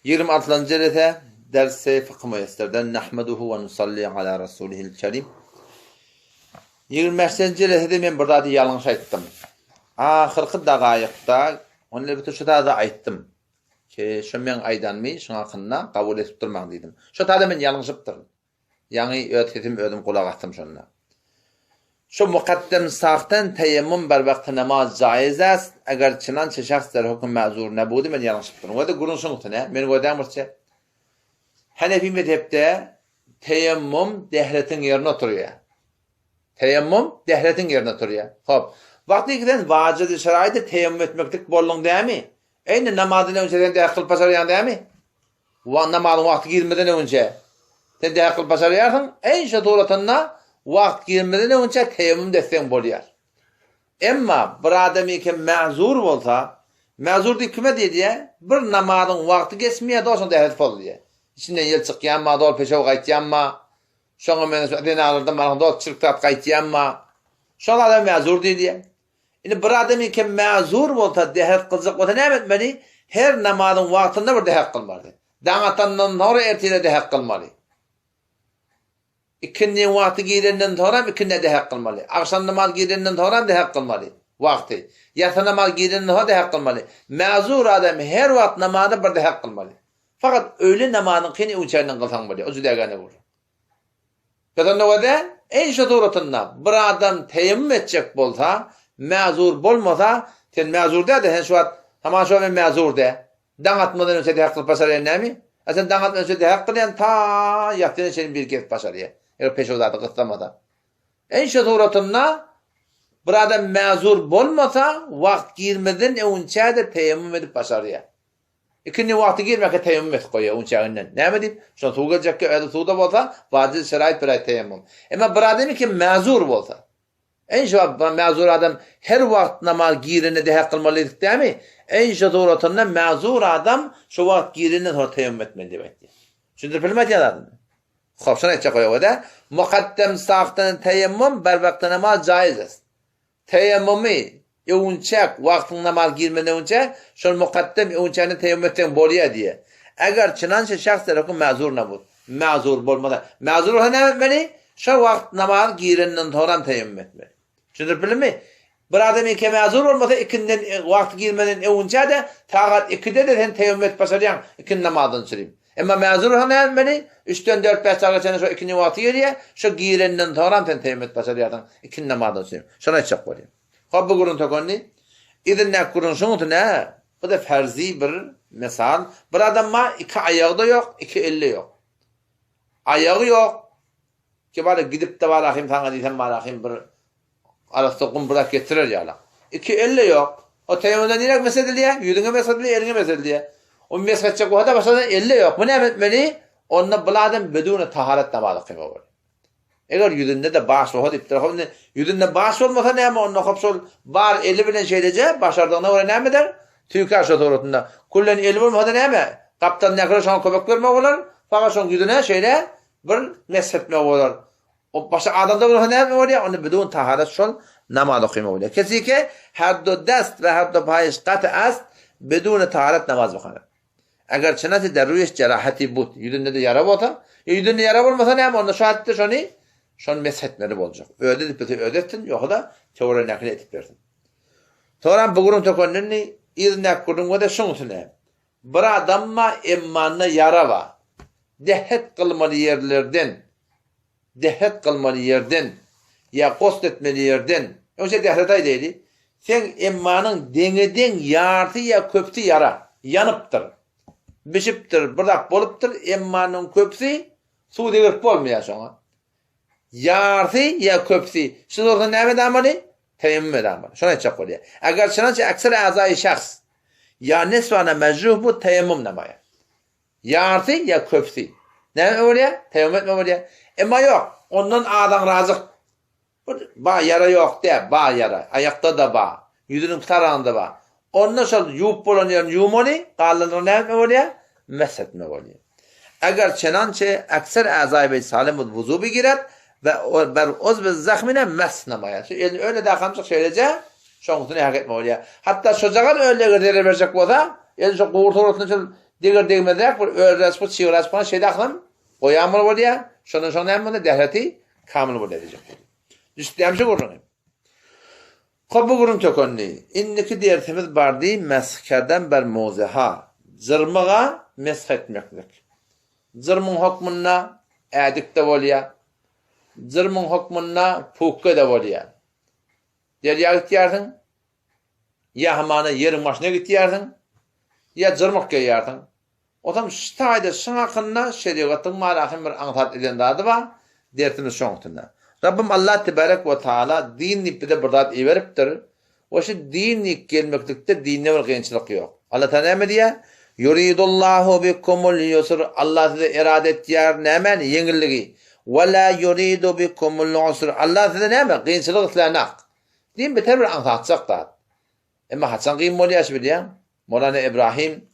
26. rete dersi fıkh müyesserden nahmeduhu ve nusalli ala rasulihil kerim. 25. retede men burada ýalňyş aýtdym. Ahyrky dagaýykda onu bütün şu da aýtdym. Ki şu men aýdanmy, şoňa kynna kabul etip durmaň diýdim. Şu tada men ýalňyşypdyr. Ýani öýtgetim ödüm kulak atdym şonda. Şu muqaddem saqtan teyemmüm ber wagty namaz jaiz es, eger çynança şahslar hukm mazur nebudi men ýalňyşypdyr. Wada gurunşyňyň men goýdam bolsa Hanefi mezhepde teyemmüm dehretin yerine oturýar. Teyemmüm dehretin yerine oturýar. Hop. Wagty giden wajib şeraýda teyemmüm etmeklik bolluň dämi? Eýne namazyny öňçeden de akyl pasarýan dämi? Wa namazyň wagty girmeden önce. Sen de akyl pasarýarsyň, eň şoturatynda wagt girmeden önce teyemmüm desem bolýar. Emma bir adamy ki mazur bolsa, mazur diýkime diýdi, bir namazyň wagty geçmeýär, doşan dehret bolýar. İçinden yel çıkýanma, dol peşew gaýtýanma, şoňa men edeni alyrdım, bana dol çyrktat gaýtýanma. Şoňa da mazur diýdi. Indi bir adamy ki mazur bolsa, dehret kıljak bolsa näme etmeli? Her namazyň wagtynda bir dehret kılmaly. Daňatandan sonra ertele dehret kılmaly. İkindi wagty girenden sonra ikindi dehret kılmaly. Akşam namaz girenden sonra dehret kılmaly. Wagty. Ýatsa namaz girenden sonra dehret kılmaly. Mazur adam her wagt namazy bir dehret kılmaly. Fakat öğle namazyny kene uçardan kılsaň bolýar. O jüdägäne bol. Ýa-da wada en şoturatynda bir adam teyemmüm etjek bolsa, mazur bolmasa, sen mazur da hen şu wagt tamam şu men mazur da. Daňatmadan önce de hakly pasarýan näme? Sen daňatmadan önce de hakly ta ýaktyny sen bir gep pasarýar. Peşe uzadı kıslamada. En şoturatynda bir adam mazur bolmasa, wagt girmeden önce de teyemmüm edip pasarýar. İkinci wagty girmeke teyemmüm et goýar uçağından. Näme diýip? Şo suwgajakka öýde suwda bolsa, wajib şerait bir teyemmüm. Emma bir adamy ki mazur bolsa, en şo mazur adam her wagt namaz girine de hak kılmalydyk diými? En şo suratynda mazur adam şo wagt girine sonra teyemmüm etmeli diýipdi. Şundur bilmät ýaladym. Hop, şonu aýtjak goýar. Muqaddem saqtan teyemmüm ber wagty namaz jaiz es. Teyemmümi Öňçek wagtyň namaz girmeden önce şol muqaddem öňçäni teyemmüm etsen bolýar diýe. Eger çynança şahslar hukm mazur nebud. Mazur bolmada. Mazur näme etmeli? Şo wagt namaz girenden sonra teyemmüm etmeli. Şundur bilmi? Bir adamy ki mazur bolmasa ikinden wagt girmeden öňçe de tagat 2de de sen teyemmüm et başarýan ikin namazyny çyrym. Emma mazur näme etmeli? 3den 4-5 sagat şo ikini wagty ýerýär, şo girenden sonra sen teyemmüm et başarýan ikin namazyny çyrym. Şonu aýtjak bolýar. Habbu gurun tokonni. İdin ne gurun şunu ne? Bu da ferzi bir misal. Bir adamma iki ayağı da yok, iki elle yok. Ayağı yok. Ki bari gidip de var ahim sana diysen var ahim bir arastakun bırak getirir yala. İki elle yok. O teyemmümden direkt mesele diye, yüzüne mesele diye, eline mesele diye. O mesele çek o hada başladan elle yok. Bu ne etmeli? Onunla biladen bedûne taharet namazı kıyma var. Eger yüzünde de baş olsa dip tarafında yüzünde baş olmasa näme onda hopsol bar eli bilen şeyleje başardığına göre näme der? Tüýkär şoturatynda. Kullen eli bolmasa näme? Kaptan näkere şoň köpek bermek bolar. Fakat şoň yüzüne şeýle bir meshetmek bolar. O başa adamda bolsa näme bolýar? Onu bedûn taharet şol namaz okuyma bolýar. Kesiki her do dast ve her do paýyş qat ast bedûn taharet namaz okuyar. Eger çynat derwiş cerahati but yüzünde de yara bolsa, yüzünde yara bolmasa näme onda şahatda şoni şon meshetleri bolacak. Ödedip ödettin, yok da teori nakil etip verdin. Sonra bugün tokonnni iznak kurdun ve de şunu bir adamma emmanna yara var. Dehet kılmalı yerden, ya kost etmeli yerden. Önce dehretay deydi. Sen emmanın deneden yartı ya köptü yara, yanıptır. Bişiptir, bırak boluptır, emmanın köptü su devir bolmaya sonra. Yartı ya köpsi. Şu zorda näme edameli? Teyemmüm edameli. Şonu aýtjak bolýar. Eger çynança aksar azai şahs ya neswana mejruh bu teyemmüm namaýar. Yartı ya köpsi. Näme bolýar? Teyemmüm etme bolýar. Emma ýok, ondan adam razyk. Ba yara ýok de, ba yara. Ayakda da ba, ýüzüniň taragynda ba. Ondan şol ýuwup bolan ýer ýuwmaly, galanlar näme bolýar? Meshetme bolýar. Eger çynança aksar azai salim wuzu girer ve ber uzv zahmine mes namaýar. Yani öyle de kamçık şeýleje şoňusyny hak etme bolýar. Hatta şojagan öyle gerdere berjek bolsa, yani şu gowurtaratyn Diğer degmedek bir öğrenci bu çiğras bana şeyde aklım. O yağmur var ya. Şunun hem bunu dehreti kamil bu edecek. İsteyemşe kurun. Kabul kurun tökönni. İnniki diyertimiz bardi meskerden ber mozeha. Zırmığa mesh etmeklik. Zırmın hukmunna edik de volya. Zırmın hukmunna pukka da volya. Derya gitiyardın. Ya hamana yerin başına gitiyardın. Ya zırmık giyardın. Otam şitayda şın hakkında şeriatın malakın bir antat eden dadı var. Dertini şoğutunda. Rabbim Allah tebarek ve Teala dinni bide birdat iveriptir. O şu dinni gelmeklikte dinne bir gençlik yok. Allah Teala ne diye? Yuridullahu bikumul yusr. Allah size irade ettiğer nemen yengilligi. Ve la yuridu bikumul usr. Allah size nemen gençlik islanak. Din biter bir antatacak da. Ama Hasan Qim Molyaş biliyor. Mevlana İbrahim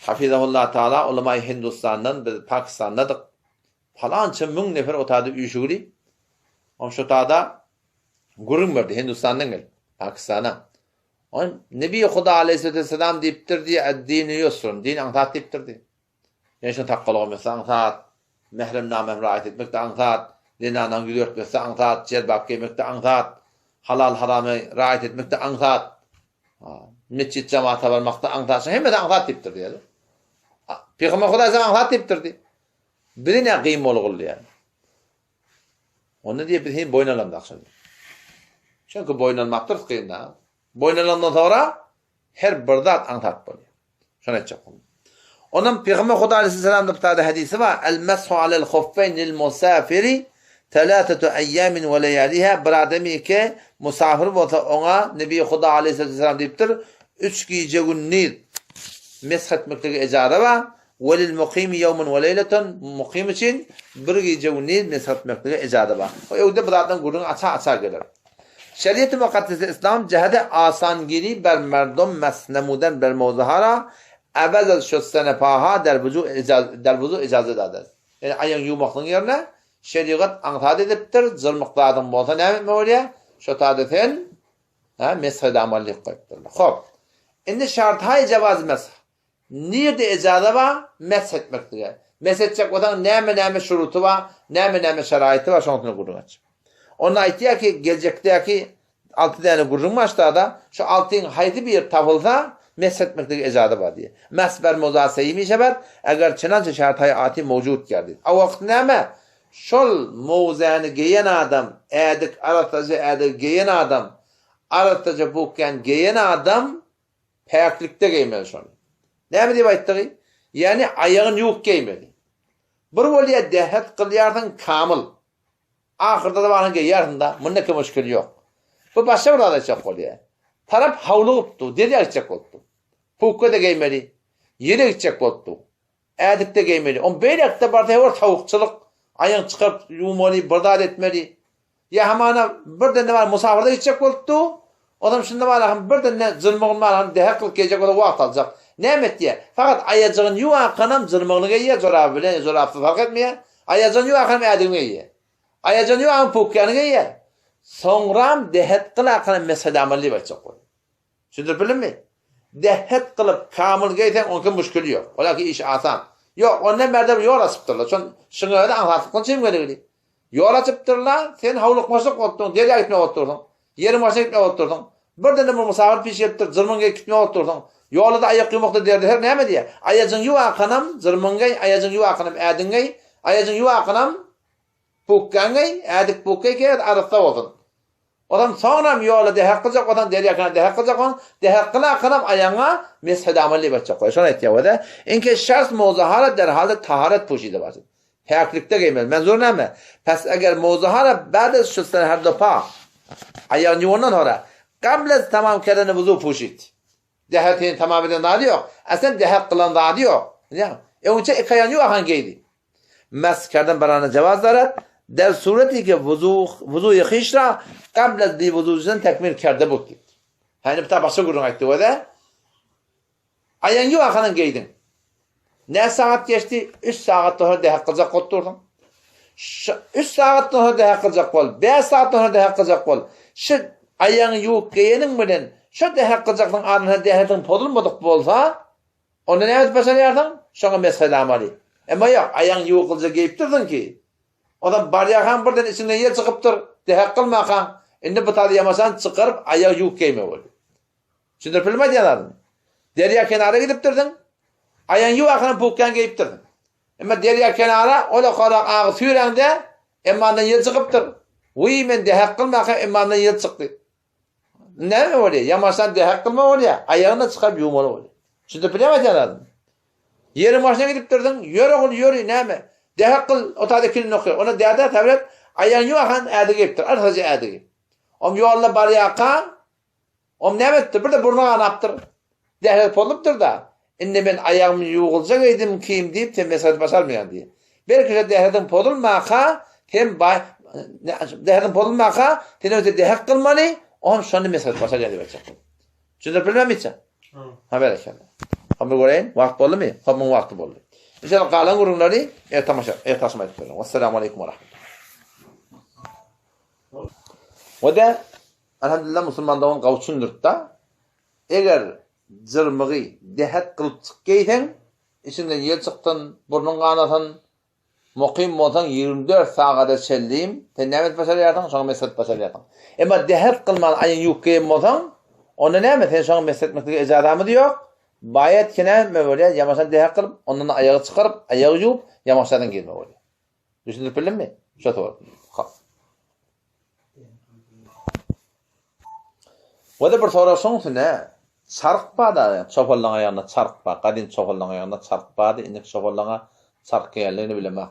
Hafizahullah Teala ulema-i Hindistan'dan biz Pakistan'dadık. Falanca mün nefer otadı uyuşuguli. Ama şu tada gurun verdi Hindistan'dan gel. Pakistan'a. On Nebi Huda Aleyhisselam deyiptir diye eddini yusrun. Din antat deyiptir diye. Yani şunu takkalığı mesela antat. Mehrem namem rahat etmek de antat. Dinadan gidiyor mesela antat. Celbab giymek de antat. Halal haramı rahat etmek de antat. Mescid cemaate varmakta antat. Hem de antat deyiptir diye. Peygamber Huda Aleyhisselam antat deyiptir diye. Birine kıyım olğullu yani. Onu diye bir boynalandı akşam. Çünkü boylanmaktır kıyımda. Boynalandan sonra her birdat antat buluyor. Şunu edecek onu. Onun Peygamber Huda Aleyhisselam'da bir tane hadisi var. El-meshu alel huffeyn lil musafiri telatetu eyyamin ve leyaliha. Bir ademi ki musafir ona Nebi Huda Aleyhisselam deyiptir. 3 gece günlük mesh etmekteki ecare var. وَلِلْمُقِيمِ يَوْمٌ وَلَيْلَةً Mukim için bir gece günlük mesh etmekteki ecare var. O evde buradan gurun açar gelir. Şeriat-ı mukaddese İslam cehede asangiri ber merdom mesnemuden ber mozahara evvel şössene paha dervuzu icazet eder. Yani ayın yumaklığın yerine şeriat antat ediptir. Zırmıklardan bolsa ne etme oraya? Şu tadeten meshede amallik koyupturlar. Hop. Şimdi şartay cevaz mesh. Nerede icazet var? Mesh etmektir. Yani. Mesh edecek olan neme şurutu var, neme şeraiti var. Şontunu gurun aç. Onun ayetiyor ki gelecekteki 6 tane gurun başlarda şu 6'ın haydi bir tavılsa mesh etmekteki icazet var diye. Mesh ber mozaseyi şeber eğer çenanca şartay ati mevcut geldi. O vakit neme? Şol mozanı giyen adam, edik aratacı edik giyen adam, aratacı bukken giyen adam peyaklikte giymeli şunu. Ne mi diye ayettiği? Yani ayağın yok giymeli. Bir volya dehet kılyardın kamil. Ahırda da bana giyyardın da bundaki müşkül yok. Bu başka bir alacak volya. Taraf havlu gittu, deri açacak oldu. Pukka da giymeli. Yere gidecek oldu. Edik de giymeli. On beylekte barda var tavukçılık. Ayağın çıkıp yumoli, bırdat etmeli. Ya hamana bir de ne var musafirde gidecek oldu. Adam şimdi var bir de ne zırmığın var dehet kılıp gelecek oldu vakit alacak. Nemet diye. Fakat ayacığın yuvakanım zırmığını giyiyor. Zorabı bile zorabı fark etmiyor. Ayacığın yuvakanım edilmeyi giyiyor. Ayacığın yuvakanım pukkanı giyiyor. Sonram dehet kılakanım mesele amelli bakacak oluyor. Şimdi bilin mi? Dehet kılıp kamil giysen onunki müşkülü yok. Ola ki iş asan. Yok ondan merdem yol açıptırlar. Şunu öyle anlatıklı çim geliyor. Yol açıptırlar. Sen havluk başlık ottun. Deriye gitmeye otturdun. Yerin başına gitmeye otturdun. Bir de bu musafir piş ettir. Zırmınga gitmeye otturdun. Yolu da ayak yumukta derdi. Her ne mi diye? Ayacın yuvakanım zırmıngay. Ayacın yuvakanım edingay. Ayacın yuvakanım pukkangay. Edik pukkay ki arıfta olsun. Odan sonra yolu deha kılacak. Odan deriye kanam deha kılacak. Odan deha kılacak ayağına meshede amelli bakacak. Şuna etkiye o da. İnke şart mozahara derhalde taharet puşiydi basit. Heyaklikte giymez. Menzur ne mi? Pes eğer mozahara ba'de şüsten her defa ayağın yuvandan sonra kablez tamam kedene vuzu puşiydi. Dehatin tamam eden dadı yok. Aslında dehat kılan dadı yok. Önce ikayan yok hangiydi. Meskerden barana cevazları der sureti ki vuzu-i khişra kablez di vuzu'dan tekmil kerde bu. Hani bir başka gurun ayette o da. Ayağın yok hanın giydin. Ne saat geçti? 3 saat sonra dehat kılacak oturdun. 3 saat sonra dehat kılacak ol. 5 saat sonra dehat kılacak ol. Şu ayağın yok giyenin bilen şu dehat kılacaktan arına dehatın podulmadık bolsa Onu ne başarıyordun? Şoňa mesele mali. Ama yok, ayağın yuğulca geyip durdun ki. Odan baryahan birden içinden yer çıkıptır. Dehak kılmakan. Indi bu tadı yamasan çıkarıp ayağı yuğ geyme ol. Şimdi bilmedi yanadın. Derya kenara gidip durdun. Ayağın yuğ akına pukkan geyip durdun. Ama derya kenara ola kolak ağı süyrende emandan yer çıkıptır. Uy men dehak kılmakan emandan yer çıktı. Ne mi oluyor? Yamasan dehak kılma oluyor. Ayağını çıkarıp yuğmalı oluyor. Şimdi bilemedi yanadın. Yerin başına gidip durdun. Yürü ne mi? Dehak kıl otadakini nokuyor. Ona derdi tablet ayağın yuğakan adı geyiptir. Arasacı adı geyip. Om yolla baryakan om ne etti? Bir de burnuna naptır. Dehlet olup da. İnne ben ayağımı yuğulacak eydim kim deyip tem mesaj basarmayan diye. Belki de dehletin podulmaka tem dehletin podulmaka tem dehak kılmalı om şonu mesaj basar diye bakacak. Şimdi bilmem mi? Haber inşallah. Hamur göreyim. Vakt oldu mu? Hamur vakti oldu. İnşallah kalan gururları tasma ettirelim. Vesselamu aleyküm ve rahmetullah. O da elhamdülillah Müslümanların kavçundur da eğer zırmığı dehat kılıp çıkkaysan içinden yel çıktın, burnun kanatın, mukim olsan 24 saate çelliyim, sen nemet başarıyordun, sonra meslet başarıyordun. Ama dehat kılman ayın yukkayım olsan, onu nemet, sen sonra mesletmekle icadamı diyor, bayet kine mi böyle, yamasan dehat kılıp, ondan ayağı çıkarıp, ayağı yuup, yamaçlardan girme böyle. Düşündürüp bildin mi? Şu doğru. O da bir soruyorsun ne? Çark bağda, çopallan ayağına çark bağ. Kadın çopallan ayağına çark bağda, indik çopallana çark yerlerini bilemek.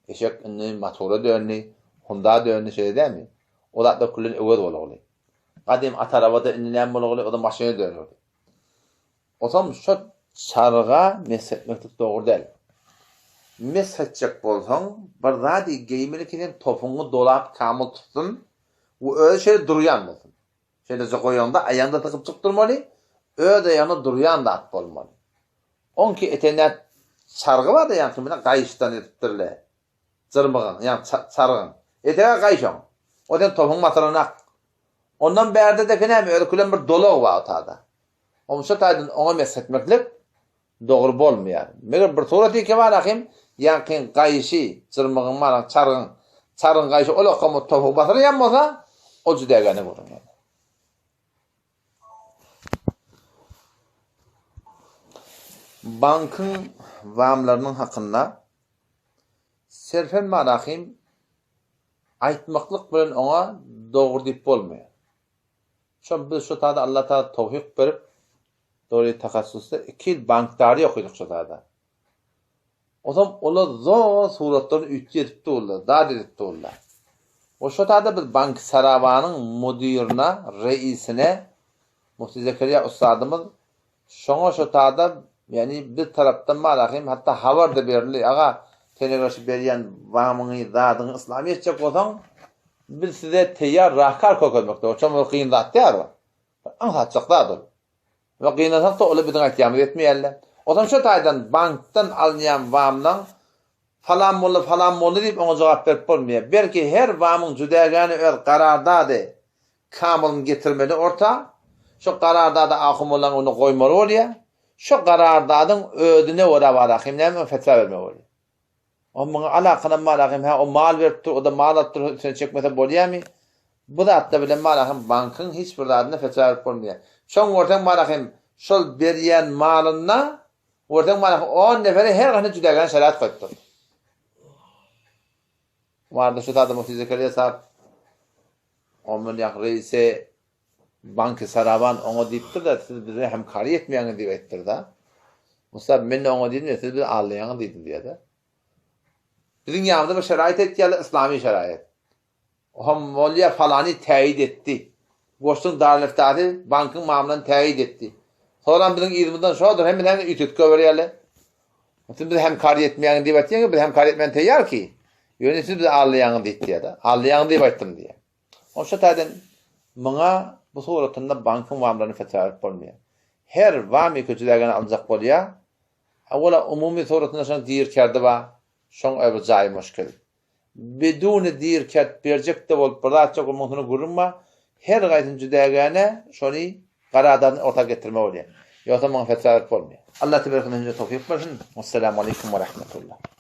Eşek inni motora dönni, Honda dönni şey değil mi? O da kullun öwed bolagly. Kadın at arabada innem bolagly, o da maşina dönüyor. O zaman şu çarga mesletmek doğru değil. Meshetcek bolsan, bir zadi geymelikinin topunu dolap kamil tutsun, o öyle şey duruyan olsun. Şöyle koyanda ayağında takıp tutturmalı, öyle yanı duruyan da at bolmalı. Onki etenet sargı var da yani kimine kayıştan ettirle. Zırmığın, yani sargın. Etene kayışan. O den topun mataranak. Ondan berde de kine mi öyle külen bir dolog var otada. Onsa taydın ona meshetmeklik doğru bolmuyor. Meğer bir surati ki var akim, yakin kayışı, zırmığın var, sargın kayışı, ola kamu topu batırı yanmasa, o cüdegane vurun yani. Bankın vamlarının hakkında serfen marahim aytmaklık bilen ona doğru deyip bolmuyor. Şu tada Allah Teala tevfik berip doğru takassusta 2 yıl bankdari okuduk şu tada. O zaman ola zor suratlarını ütüyetip de oldu, dar edip de oldu. O şu tada bir bank saravanın müdirine, reisine Muhti Zekeriya Ustadımız şoňa şu tada yani bir taraftan malahim hatta haber de berli aga telegrafı berýän wamyny zadyny İslam etjek bolsaň bir size teýär rahkar kokomakda o çam kıyın zat där. Anhatçykdadyr. Ve gynasakda ola biziň aýtýamy etmeýärler. O zaman şu taýdan bankdan alýan wamdan falan molla diýip ona jogap berip bolmaýar. Belki her wamyň jüdägäni öz garardady kamyl getirmeli orta. Şu garardady ahymlar onu goýmaly bolýar. Şu karardadın ödüne ora barahim näme fetva verme bolu. Amma alaqana malahim ha o mal veripdir, o da mal atdyr sen çekmese bolýarmy? Bu da hatta bilen malahim bankın hiç bir zadyna fetva verip bolmaýar. Şoň ortaň malahim şol berýän malyna ortaň malahim 10 nefere her gany jüdägän şerat goýupdyr. Warda şu tada Muhti Zekeriya sahab onun ýa reise Banki Saravan ona deyiptir da siz bize hemkari etmeýäňiz diýip etdir da. Musa men ona diýdim siz bizi ağlaýaňyz diýdim diýdi. Biziň ýagda bir şerait etýärler, islami şerait. O molya falany täýid etdi. Goştuň darliftaty bankyň mamlatyny täýid etdi. Sonra biziň ýerimizden şodur hem ütütkö berýärler. Siz bizi hemkari etmeýäňiz diýip etýäňiz, biz hemkari etmän täýär ki. Ýöne siz bizi ağlaýaňyz diýdi da. Ağlaýaňyz diýip etdim diýe. O şu taýdan maňa bu suratında bankın vamlarını fetva verip bolmaýar. Her vami köçülerden alacak bolýar. Awala umumi suratında şoň dirkerdi ba, şoň öbür jaý müşkil. Bedun dirket berjek de bolup birazça gurmasyny gurunma, her gaýsyn jüdägäne şony garadadan orta getirme bolýar. Ýoksa maňa fetva verip bolmaýar. Allah tebaraka ve teala tevfik versin. Vesselamu aleyküm ve rahmetullah.